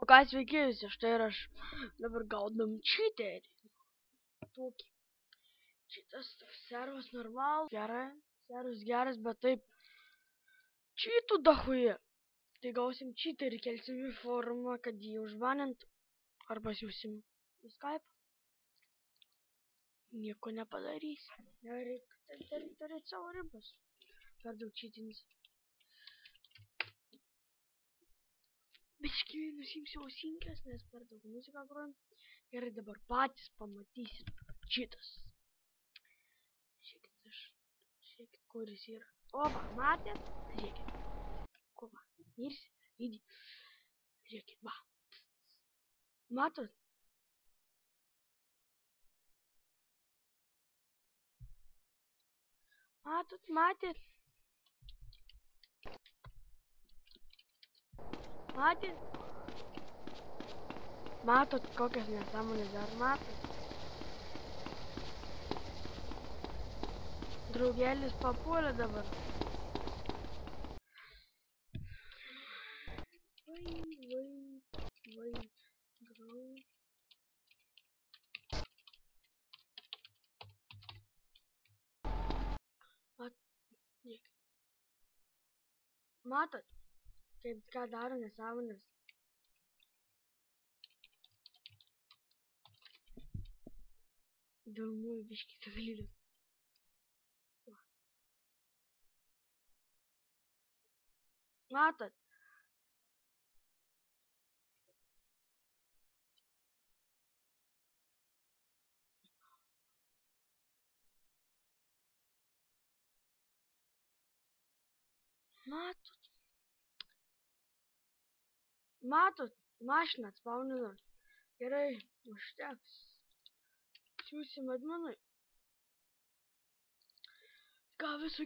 Ką sveiki visi, štai ir aš dabar gaudam čiterį. Tokį. Šitas servas normal, gerai, servas geras, bet taip čytų dahuje. Tai gausim čiterį, kelsim į forumą, kad jį užbanintų. Arba siūsim į Skype. Nieko nepadarysim. Reikia turėti savo ribas. Per daug čytinis. Biškį nusimsiu ausinkes, nes per daug muziką grojam. Gerai, dabar patys pamatysit šitas. Žiūrėkit, kur jis yra. O, va, matėt? Žiūrėkit. Ko, va, mirsi, įdį. Žiūrėkit, va. Matot? Matėt? Matėt? Matot, kokias nesąmonės dar matot? Draugelis papuolė dabar. Vai, grau. Matot, kaip ką daro nesąmonės. Dėlmųjų biškį suklydau. Matot? Matot? Mašiną atspaunino. Gerai, užteks. Siūsim adminui. Ką visų